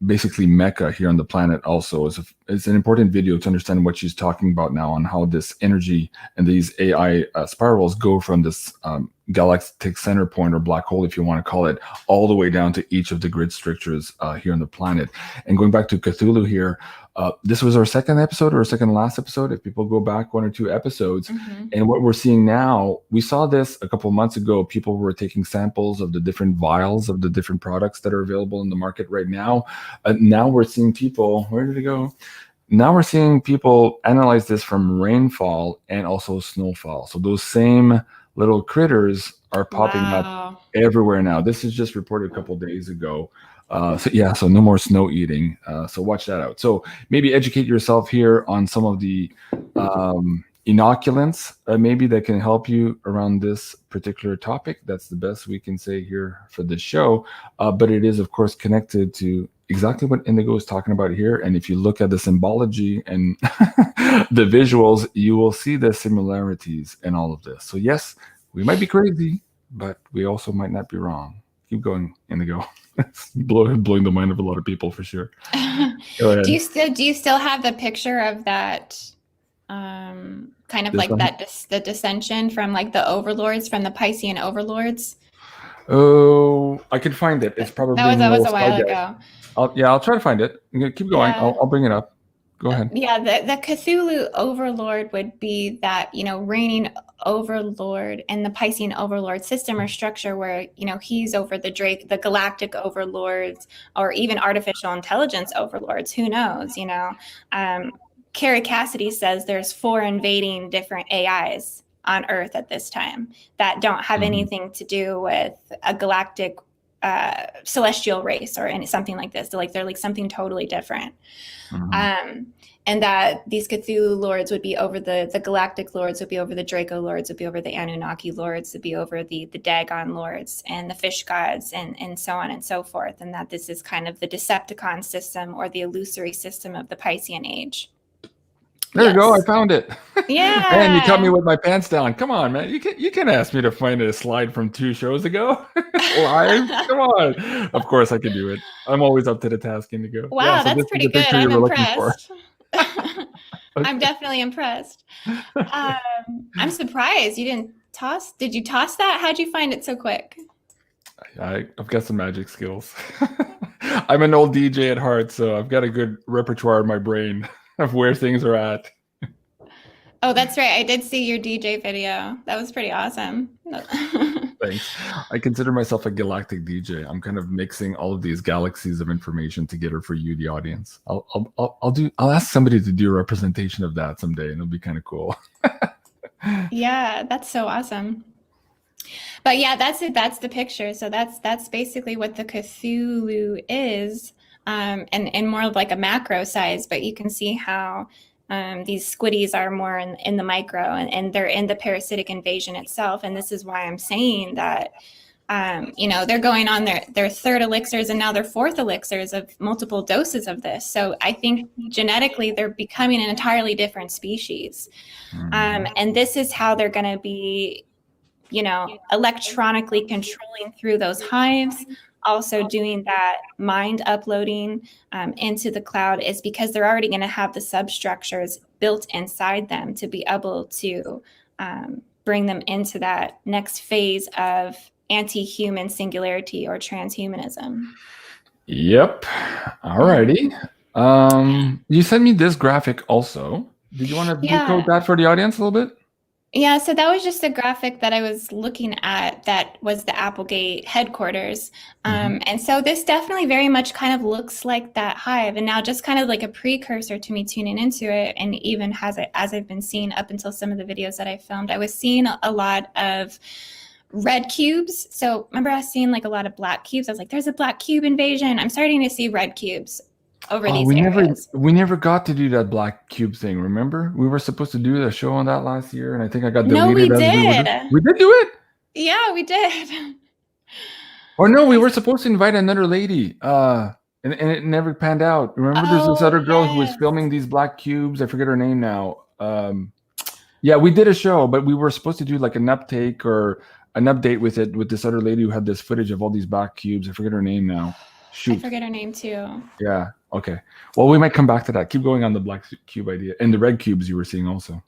basically Mecca here on the planet also is an important video to understand what she's talking about now on how this energy and these AI spirals go from this galactic center point or black hole, if you want to call it, all the way down to each of the grid structures here on the planet. And going back to Cthulhu here, this was our second episode or second last episode, if people go back one or two episodes. And what we're seeing now, we saw this a couple of months ago. People were taking samples of the different vials of the different products that are available in the market right now. Now we're seeing people, where did it go? Now we're seeing people analyze this from rainfall and also snowfall. So those same little critters are popping up everywhere now. This is just reported a couple of days ago. So no more snow eating. So watch that out. So maybe educate yourself here on some of the inoculants maybe that can help you around this particular topic. That's the best we can say here for this show. But it is, of course, connected to exactly what Indigo is talking about here. And if you look at the symbology and the visuals, you will see the similarities in all of this. So yes, we might be crazy, but we also might not be wrong. Keep going, Indigo. It's blowing the mind of a lot of people for sure. Go ahead. Do you still have the picture of that kind of This like one? the dissension from like the overlords, from the Piscean overlords? Oh, I can find it. It's probably that was a while ago. I'll try to find it. Keep going. Yeah. I'll bring it up. Go ahead. Yeah, the Cthulhu overlord would be that, reigning overlord in the Piscean overlord system or structure where, he's over the galactic overlords, or even artificial intelligence overlords. Who knows, Carrie Cassidy says there's 4 invading different AIs on Earth at this time that don't have anything to do with a galactic celestial race or something like this. They're like something totally different. And that these Cthulhu lords would be over the galactic lords, would be over the Draco lords, would be over the Anunnaki lords, would be over the Dagon lords and the fish gods and so on and so forth. And that this is kind of the Decepticon system or the illusory system of the Piscean age. There you go. I Yes. found it. Yeah. And you caught me with my pants down. Come on, man. You can ask me to find a slide from 2 shows ago. Live. Come on. Of course I can do it. I'm always up to the task, Indigo. Yeah, Wow, so that's this is pretty the good. picture you I'm were looking for. impressed. I'm definitely impressed. I'm surprised you didn't toss. Did you toss that? How'd you find it so quick? I've got some magic skills. I'm an old DJ at heart, so I've got a good repertoire in my brain of where things are at. Oh, that's right. I did see your DJ video. That was pretty awesome. Thanks. I consider myself a galactic DJ. I'm kind of mixing all of these galaxies of information together for you, the audience. I'll ask somebody to do a representation of that someday, and it'll be kind of cool. Yeah, that's so awesome. But yeah, that's it. That's the picture. So that's basically what the Cthulhu is, and more of like a macro size. But you can see how these squiddies are more in the micro, and they're in the parasitic invasion itself. And this is why I'm saying that, they're going on their third elixirs and now their fourth elixirs of multiple doses of this. So I think genetically they're becoming an entirely different species. And this is how they're going to be, electronically controlling through those hives. Also doing that mind uploading into the cloud is because they're already going to have the substructures built inside them to be able to bring them into that next phase of anti-human singularity or transhumanism. Yep. Alrighty. You sent me this graphic also. Did you want to decode that for the audience a little bit? Yeah, so that was just a graphic that I was looking at that was the Applegate headquarters. And so this definitely very much kind of looks like that hive. And now just kind of like a precursor to me tuning into it. And even as I've been seeing up until some of the videos that I filmed, I was seeing a lot of red cubes. So remember I was seeing like a lot of black cubes. I was like, there's a black cube invasion. I'm starting to see red cubes over these areas. We never got to do that black cube thing, remember? We were supposed to do a show on that last year, and I think I got deleted. No, we did. We did do it? Yeah, we did. Or no, we were supposed to invite another lady, and it never panned out. Remember there's this other girl who was filming these black cubes? I forget her name now. Yeah, we did a show, but we were supposed to do like an uptake or an update with it with this other lady who had this footage of all these black cubes. I forget her name now. Shoot. I forget her name too. Yeah. Okay. Well, we might come back to that. Keep going on the black cube idea and the red cubes you were seeing also.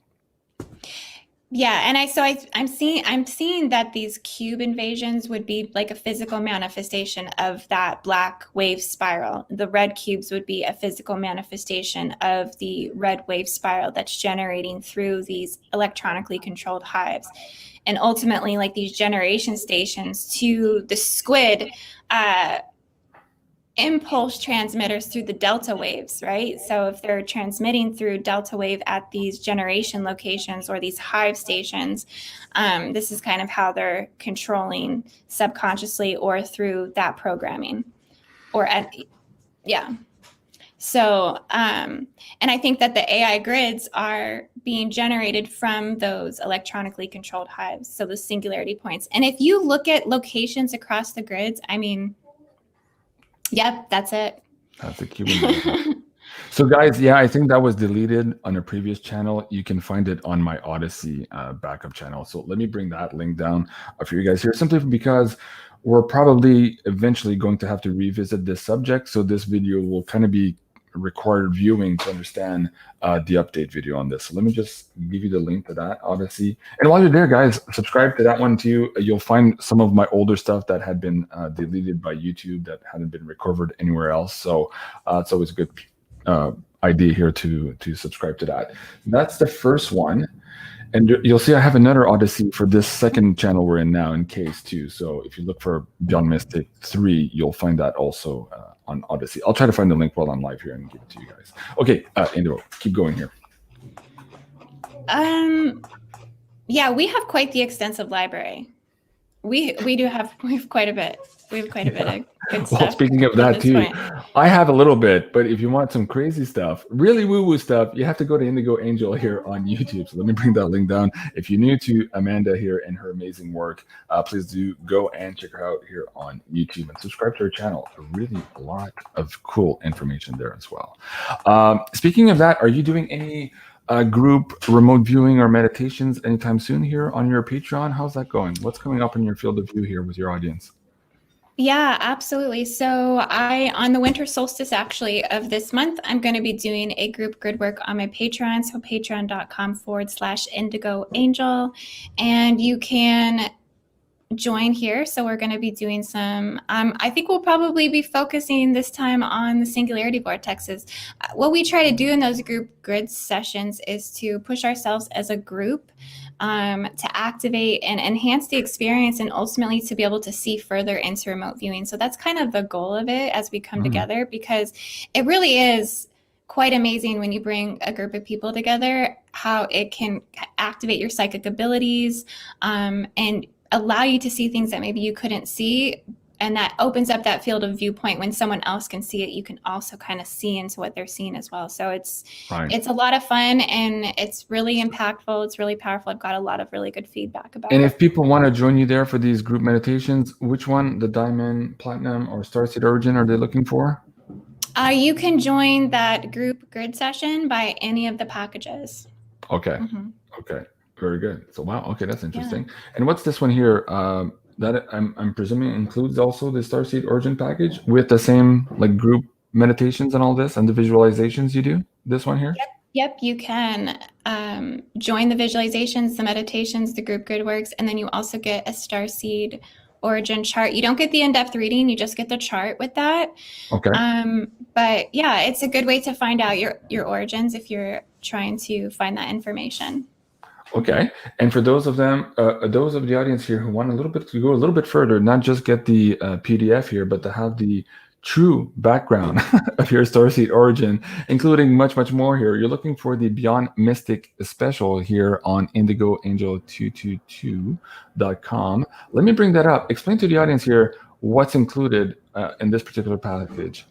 Yeah, and I'm seeing that these cube invasions would be like a physical manifestation of that black wave spiral. The red cubes would be a physical manifestation of the red wave spiral that's generating through these electronically controlled hives. And ultimately, like these generation stations to the squid impulse transmitters through the delta waves, right? So if they're transmitting through delta wave at these generation locations or these hive stations, this is kind of how they're controlling subconsciously or through that programming So, and I think that the AI grids are being generated from those electronically controlled hives. So the singularity points. And if you look at locations across the grids, I mean, yep, that's it. That's a Cuban. So guys, yeah, I think that was deleted on a previous channel. You can find it on my Odyssey backup channel. So let me bring that link down for you guys here, simply because we're probably eventually going to have to revisit this subject. So this video will kind of be required viewing to understand the update video on this. So let me just give you the link to that, Odyssey. And while you're there, guys, subscribe to that one too. You'll find some of my older stuff that had been deleted by YouTube that hadn't been recovered anywhere else. So it's always a good idea here to subscribe to that. That's the first one. And you'll see I have another Odyssey for this second channel we're in now in case too. So if you look for Beyond Mystic 3, you'll find that also on Odyssey. I'll try to find the link while I'm live here and give it to you guys. Okay, Indigo, keep going here. Yeah, we have quite the extensive library. We have quite a bit. We have quite a bit of good stuff. Well, speaking of that too, I have a little bit, but if you want some crazy stuff, really woo-woo stuff, you have to go to Indigo Angel here on YouTube. So let me bring that link down. If you're new to Amanda here and her amazing work, please do go and check her out here on YouTube and subscribe to her channel. Really a lot of cool information there as well. Speaking of that, are you doing any group remote viewing or meditations anytime soon here on your Patreon? How's that going? What's coming up in your field of view here with your audience? Yeah, absolutely. So on the winter solstice actually of this month, I'm going to be doing a group grid work on my Patreon. So patreon.com/indigo angel. And you can join here. So we're going to be doing some, I think we'll probably be focusing this time on the singularity vortexes. What we try to do in those group grid sessions is to push ourselves as a group to activate and enhance the experience, and ultimately to be able to see further into remote viewing. So that's kind of the goal of it as we come together, because it really is quite amazing when you bring a group of people together, how it can activate your psychic abilities and allow you to see things that maybe you couldn't see. And that opens up that field of viewpoint. When someone else can see it, you can also kind of see into what they're seeing as well. So it's a lot of fun, and it's really impactful. It's really powerful. I've got a lot of really good feedback about it. And if people want to join you there for these group meditations, which one, the Diamond, Platinum, or Starseed Origin, are they looking for? You can join that group grid session by any of the packages. Okay. Okay. Very good. So, wow. Okay, that's interesting. And what's this one here? That I'm presuming includes also the Starseed Origin package with the same like group meditations and all this, and the visualizations you do. This one here. Yep. You can join the visualizations, the meditations, the group grid works, and then you also get a Starseed Origin chart. You don't get the in-depth reading; you just get the chart with that. Okay. But yeah, it's a good way to find out your origins if you're trying to find that information. Okay, and for those of the audience here who want to go a little bit further, not just get the PDF here, but to have the true background of your Starseed Origin, including much more here, you're looking for the Beyond Mystic special here on IndigoAngel222.com. Let me bring that up. Explain to the audience here what's included in this particular package.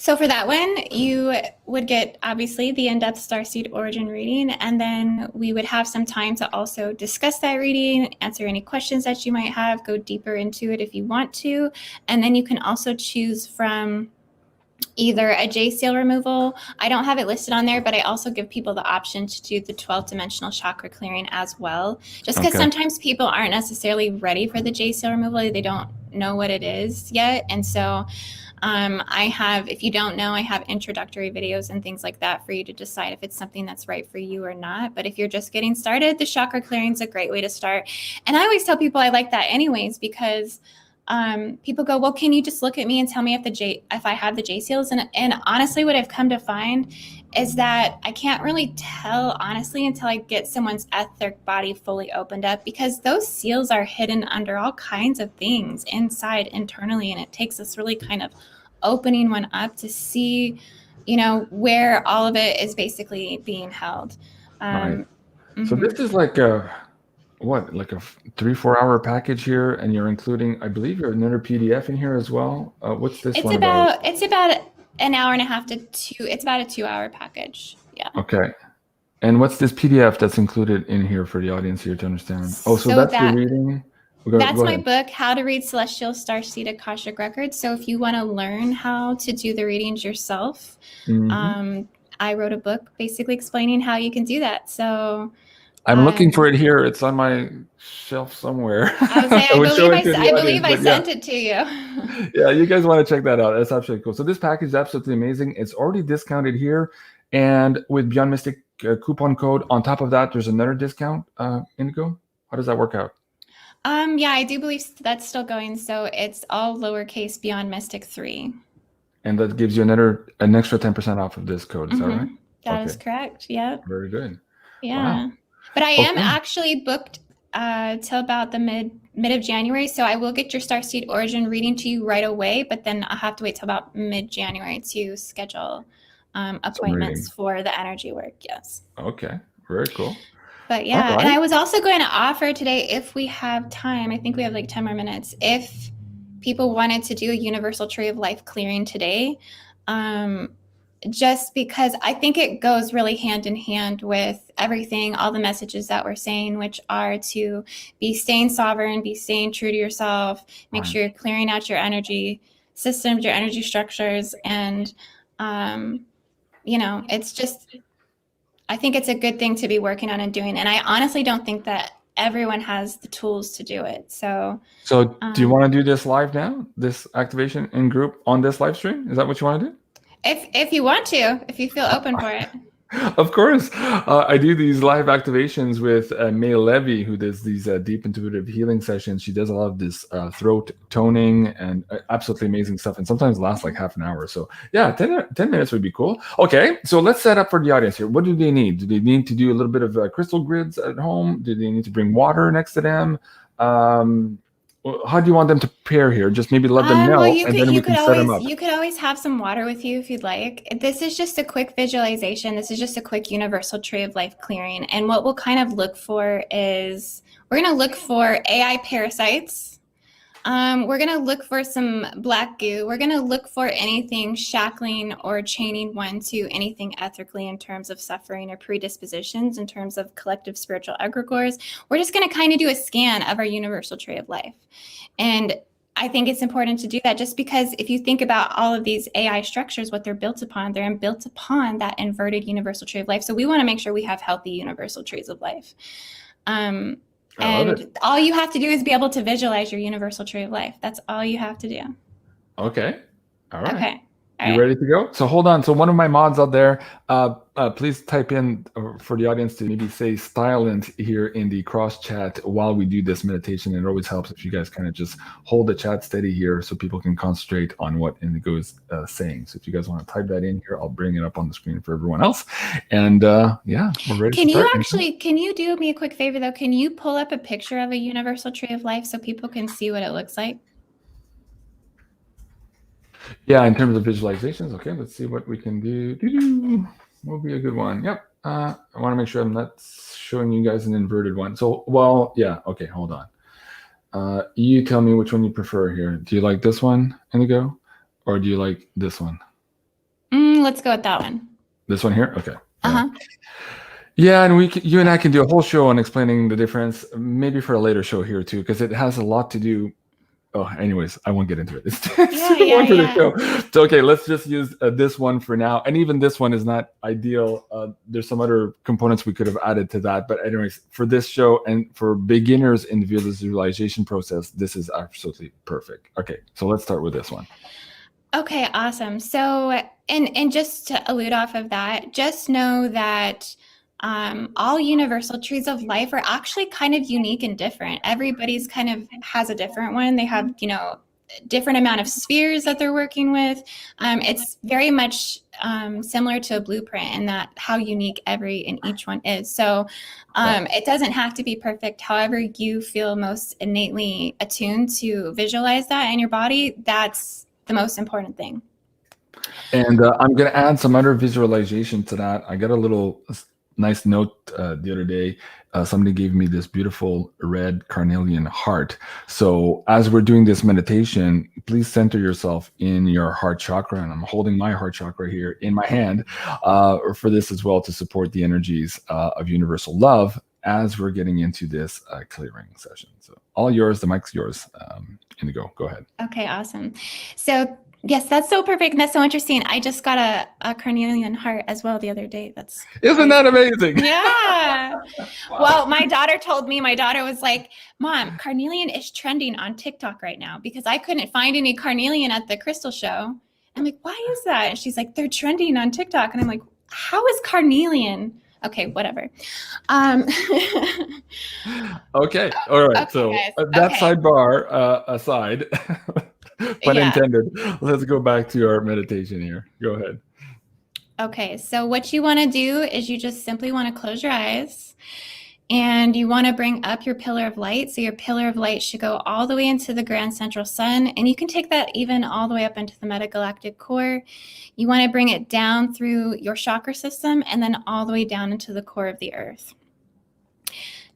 So for that one, you would get obviously the in-depth Starseed Origin reading, and then we would have some time to also discuss that reading, answer any questions that you might have, go deeper into it if you want to. And then you can also choose from either a J seal removal. I don't have it listed on there, but I also give people the option to do the 12 dimensional chakra clearing as well. Just because sometimes people aren't necessarily ready for the J seal removal. They don't know what it is yet. And so I have, if you don't know, I have introductory videos and things like that for you to decide if it's something that's right for you or not. But if you're just getting started, the chakra clearing is a great way to start. And I always tell people I like that anyways, because people go, well, can you just look at me and tell me if I have the J seals? And honestly, what I've come to find is that I can't really tell honestly until I get someone's etheric body fully opened up, because those seals are hidden under all kinds of things inside internally. And it takes us really kind of opening one up to see, where all of it is basically being held. Right. So this is like a 3-4 hour package here, and you're including, I believe, you're another PDF in here as well. What's this one about? It's about an hour and a half to 2. It's about a 2-hour package. Yeah. Okay. And what's this PDF that's included in here for the audience here to understand? Oh, so that's your reading? That's my book, How to Read Celestial Starseed Akashic Records. So if you want to learn how to do the readings yourself, I wrote a book basically explaining how you can do that. So I'm looking for it here. It's on my shelf somewhere. I believe I sent it to you. Yeah, you guys want to check that out. That's absolutely cool. So this package is absolutely amazing. It's already discounted here. And with Beyond Mystic coupon code, on top of that, there's another discount, Indigo. How does that work out? Yeah, I do believe that's still going. So it's all lowercase Beyond Mystic 3. And that gives you an extra 10% off of this code. Is that right? That is correct. Yep. Very good. Yeah. Wow. But I am actually booked till about the mid of January. So I will get your Starseed Origin reading to you right away, but then I'll have to wait till about mid-January to schedule appointments for the energy work. Yes. Okay. Very cool. But yeah, and I was also going to offer today, if we have time, I think we have like 10 more minutes, if people wanted to do a universal tree of life clearing today, just because I think it goes really hand in hand with everything, all the messages that we're saying, which are to be staying sovereign, be staying true to yourself, make sure you're clearing out your energy systems, your energy structures. And, it's just I think it's a good thing to be working on and doing. And I honestly don't think that everyone has the tools to do it. So do you want to do this live now? This activation in group on this live stream? Is that what you want to do? if you want to, if you feel open for it. Of course. I do these live activations with May Levy, who does these deep intuitive healing sessions. She does a lot of this throat toning and absolutely amazing stuff, and sometimes lasts like half an hour. So yeah, 10 minutes would be cool. Okay, so let's set up for the audience here. What do they need? Do they need to do a little bit of crystal grids at home? Do they need to bring water next to them? How do you want them to prepare here? Just maybe let them know, and then we can set them up. You could always have some water with you if you'd like. This is just a quick visualization. This is just a quick universal tree of life clearing. And what we'll kind of look for is, we're going to look for AI parasites. We're going to look for some black goo. We're going to look for anything shackling or chaining one to anything ethically in terms of suffering or predispositions, in terms of collective spiritual egregores. We're just going to kind of do a scan of our universal tree of life. And I think it's important to do that just because if you think about all of these AI structures, what they're built upon that inverted universal tree of life. So we want to make sure we have healthy universal trees of life. And all you have to do is be able to visualize your universal tree of life. That's all you have to do. Okay. All right. Okay. You ready to go? So hold on. So one of my mods out there, please type in for the audience to maybe say silent here in the cross chat while we do this meditation. And it always helps if you guys kind of just hold the chat steady here so people can concentrate on what Indigo is saying. So if you guys want to type that in here, I'll bring it up on the screen for everyone else. And yeah, we're ready to start. Can you do me a quick favor though? Can you pull up a picture of a universal tree of life so people can see what it looks like? Yeah, in terms of visualizations, okay, let's see what we can do. Will be a good one. Yep. I want to make sure I'm not showing you guys an inverted one. So, well, yeah, okay, hold on. You tell me which one you prefer here. Do you like this one, Indigo? Or do you like this one? Let's go with that one. This one here? Okay. Yeah, and you and I can do a whole show on explaining the difference, maybe for a later show here too, because it has a lot to do. Oh, anyways, I won't get into it. It's one for the show. So, okay, let's just use this one for now. And even this one is not ideal. There's some other components we could have added to that. But anyways, for this show and for beginners in the visualization process, this is absolutely perfect. Okay, so let's start with this one. Okay, awesome. So, and just to allude off of that, just know that all universal trees of life are actually kind of unique and different. Everybody's kind of has a different one. They have, different amount of spheres that they're working with. It's very much similar to a blueprint in that how unique every and each one is. So it doesn't have to be perfect. However you feel most innately attuned to visualize that in your body, that's the most important thing. And I'm going to add some other visualization to that. I got a little nice note the other day. Somebody gave me this beautiful red carnelian heart. So as we're doing this meditation, please center yourself in your heart chakra. And I'm holding my heart chakra here in my hand for this as well, to support the energies of universal love as we're getting into this clearing session. So all yours, the mic's yours. Indigo, go ahead. Okay, awesome. So yes, that's so perfect. And that's so interesting. I just got a carnelian heart as well the other day. Isn't that amazing? Yeah. Wow. Well, my daughter told me, my daughter was like, Mom, carnelian is trending on TikTok right now because I couldn't find any carnelian at the crystal show. I'm like, why is that? And she's like, they're trending on TikTok. And I'm like, how is carnelian? Okay, whatever. Okay. All right. Okay, so guys. that sidebar aside, pun intended, let's go back to our meditation here. Go ahead. Okay. So what you want to do is you just simply want to close your eyes and you want to bring up your pillar of light. So your pillar of light should go all the way into the grand central sun. And you can take that even all the way up into the metagalactic core. You want to bring it down through your chakra system and then all the way down into the core of the earth.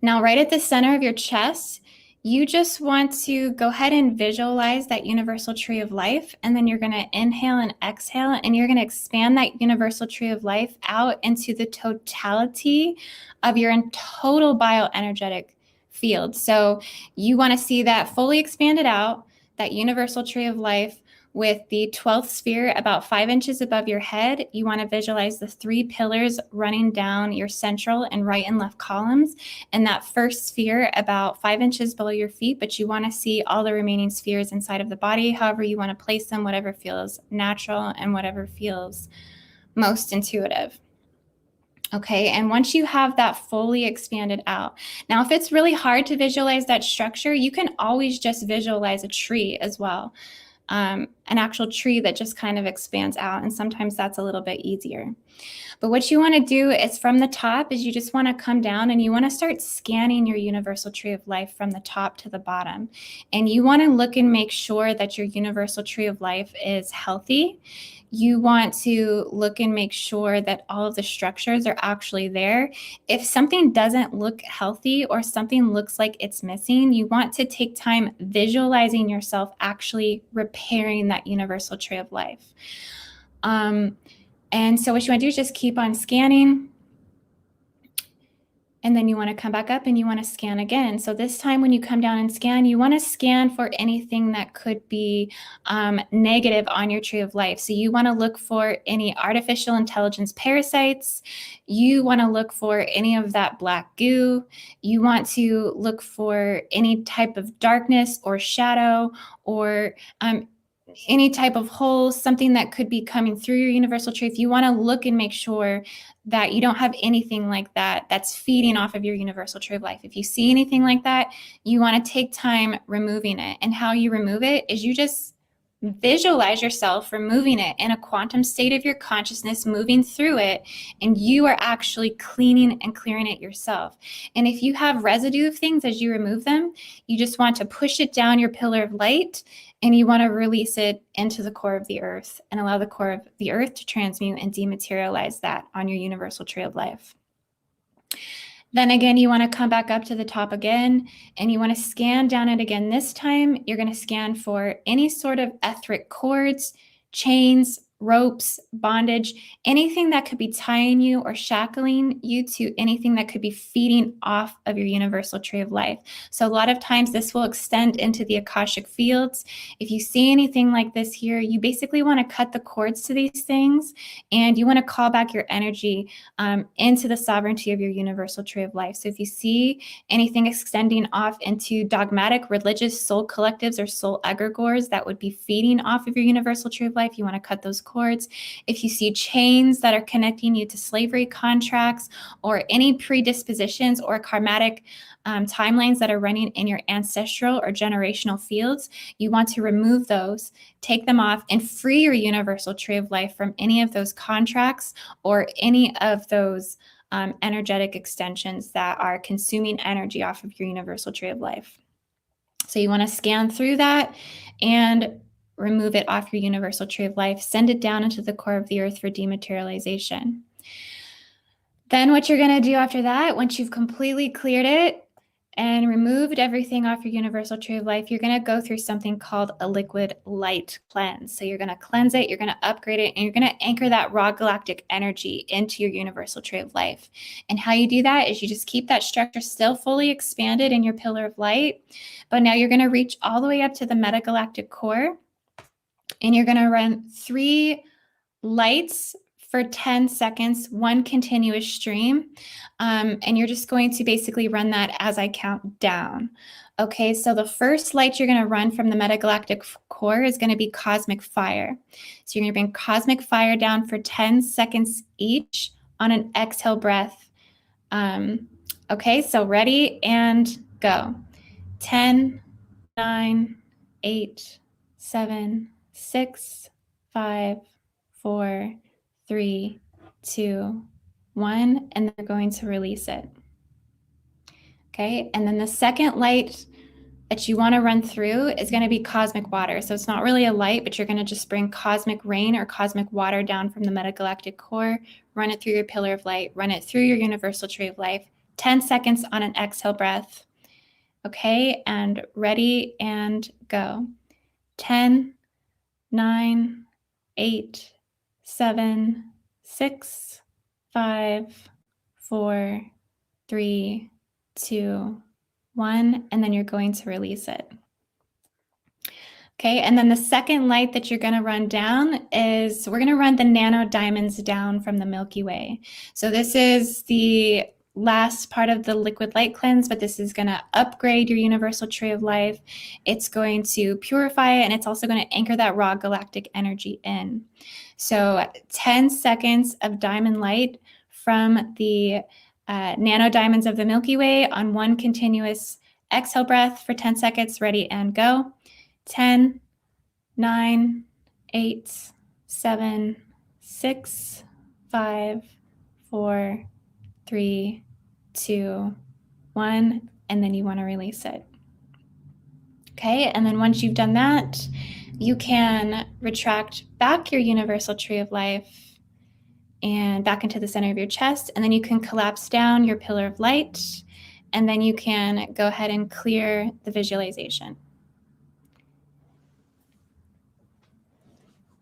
Now, right at the center of your chest, you just want to go ahead and visualize that universal tree of life. And then you're going to inhale and exhale, and you're going to expand that universal tree of life out into the totality of your total bioenergetic field. So you want to see that fully expanded out, that universal tree of life, with the 12th sphere about 5 inches above your head. You want to visualize the 3 pillars running down your central and right and left columns, and that first sphere about 5 inches below your feet, but you want to see all the remaining spheres inside of the body, however you want to place them, whatever feels natural and whatever feels most intuitive. Okay, and once you have that fully expanded out, now if it's really hard to visualize that structure, you can always just visualize a tree as well. An actual tree that just kind of expands out, and sometimes that's a little bit easier. But what you want to do is from the top is you just want to come down and you want to start scanning your universal tree of life from the top to the bottom. And you want to look and make sure that your universal tree of life is healthy. You want to look and make sure that all of the structures are actually there. If something doesn't look healthy or something looks like it's missing, you want to take time visualizing yourself actually repairing that universal tree of life. And so what you want to do is just keep on scanning. And then you want to come back up and you want to scan again. So this time when you come down and scan, you want to scan for anything that could be negative on your tree of life. So you want to look for any artificial intelligence parasites. You want to look for any of that black goo. You want to look for any type of darkness or shadow or any type of holes, something that could be coming through your universal truth. You want to look and make sure that you don't have anything like that that's feeding off of your universal tree of life. If you see anything like that, you want to take time removing it. And how you remove it is you just visualize yourself removing it in a quantum state of your consciousness, moving through it, and you are actually cleaning and clearing it yourself. And if you have residue of things as you remove them, you just want to push it down your pillar of light, and you want to release it into the core of the earth and allow the core of the earth to transmute and dematerialize that on your universal tree of life. Then again, you want to come back up to the top again, and you want to scan down it again. This time, you're going to scan for any sort of etheric cords, chains, ropes, bondage, anything that could be tying you or shackling you to anything that could be feeding off of your universal tree of life. So a lot of times this will extend into the Akashic fields. If you see anything like this here, you basically want to cut the cords to these things, and you want to call back your energy into the sovereignty of your universal tree of life. So if you see anything extending off into dogmatic religious soul collectives or soul egregores that would be feeding off of your universal tree of life, you want to cut those cords. If you see chains that are connecting you to slavery contracts or any predispositions or karmatic timelines that are running in your ancestral or generational fields, you want to remove those, take them off, and free your universal tree of life from any of those contracts or any of those energetic extensions that are consuming energy off of your universal tree of life. So you want to scan through that and remove it off your universal tree of life, send it down into the core of the earth for dematerialization. Then what you're going to do after that, once you've completely cleared it and removed everything off your universal tree of life, you're going to go through something called a liquid light cleanse. So you're going to cleanse it, you're going to upgrade it, and you're going to anchor that raw galactic energy into your universal tree of life. And how you do that is you just keep that structure still fully expanded in your pillar of light, but now you're going to reach all the way up to the metagalactic core, and you're going to run 3 lights for 10 seconds, one continuous stream. And you're just going to basically run that as I count down. Okay, so the first light you're going to run from the metagalactic core is going to be cosmic fire. So you're going to bring cosmic fire down for 10 seconds each on an exhale breath. Okay, so ready and go. 10, 9, 8, 7, 6, 5, 4, 3, 2, 1, and they're going to release it. Okay, and then the second light that you want to run through is going to be cosmic water. So it's not really a light, but you're going to just bring cosmic rain or cosmic water down from the metagalactic core, run it through your pillar of light, run it through your universal tree of life, 10 seconds on an exhale breath. Okay, and ready and go. 10, 9, 8, 7, 6, 5, 4, 3, 2, 1, and then you're going to release it. Okay, and then the second light that you're going to run down is we're going to run the nano diamonds down from the Milky Way. So this is the last part of the liquid light cleanse, but this is going to upgrade your universal tree of life. It's going to purify it, and it's also going to anchor that raw galactic energy in. So 10 seconds of diamond light from the nano diamonds of the Milky Way on one continuous exhale breath for 10 seconds. Ready and go. 10, 9, 8, 7, 6, 5, 4, 3, 2, 1, and then you want to release it. Okay, and then once you've done that, you can retract back your universal tree of life and back into the center of your chest, and then you can collapse down your pillar of light, and then you can go ahead and clear the visualization.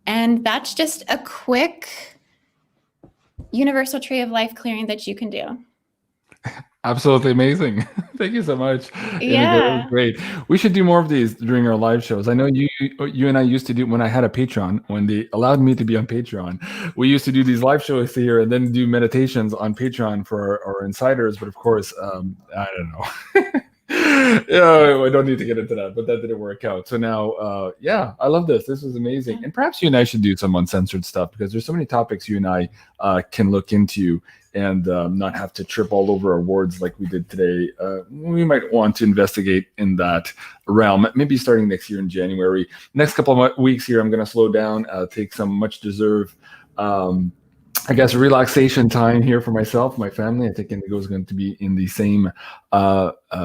And that's just a quick universal tree of life clearing that you can do. Absolutely amazing. Thank you so much. Yeah. Great. We should do more of these during our live shows. I know you and I used to do, when I had a Patreon, when they allowed me to be on Patreon, we used to do these live shows here and then do meditations on Patreon for our insiders. But of course, I don't know. Yeah, I don't need to get into that, but that didn't work out. So now, yeah, I love this. This was amazing. And perhaps you and I should do some uncensored stuff, because there's so many topics you and I can look into and not have to trip all over our words like we did today. We might want to investigate in that realm, maybe starting next year in January. Next couple of weeks here, I'm going to slow down, take some much deserved I guess relaxation time here for myself, my family. I think Indigo is going to be in the same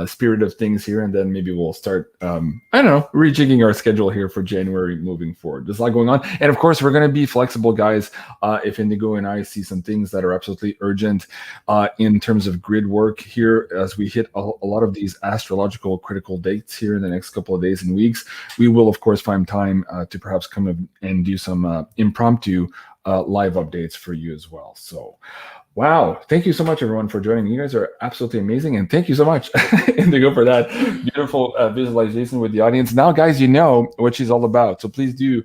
spirit of things here, and then maybe we'll start, I don't know, rejigging our schedule here for January moving forward. There's a lot going on, and of course, we're going to be flexible, guys. If Indigo and I see some things that are absolutely urgent in terms of grid work here, as we hit a lot of these astrological critical dates here in the next couple of days and weeks, we will, of course, find time to perhaps come in and do some impromptu live updates for you as well. So, wow. Thank you so much, everyone, for joining. You guys are absolutely amazing. And thank you so much, Indigo, for that beautiful visualization with the audience. Now, guys, you know what she's all about. So please do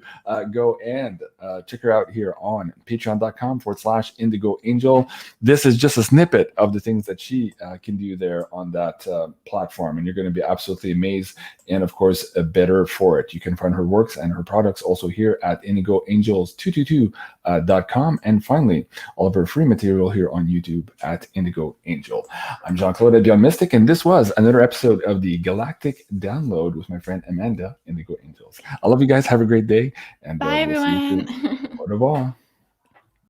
go and check her out here on patreon.com/Indigo Angel. This is just a snippet of the things that she can do there on that platform. And you're going to be absolutely amazed. And of course, better for it. You can find her works and her products also here at IndigoAngels222.com. And finally, all of her free material here on YouTube at Indigo Angel. I'm Jean-Claude at BeyondMystic, and this was another episode of the Galactic Download with my friend Amanda, Indigo Angels. I love you guys. Have a great day. And bye, we'll see you everyone. soon. Au revoir.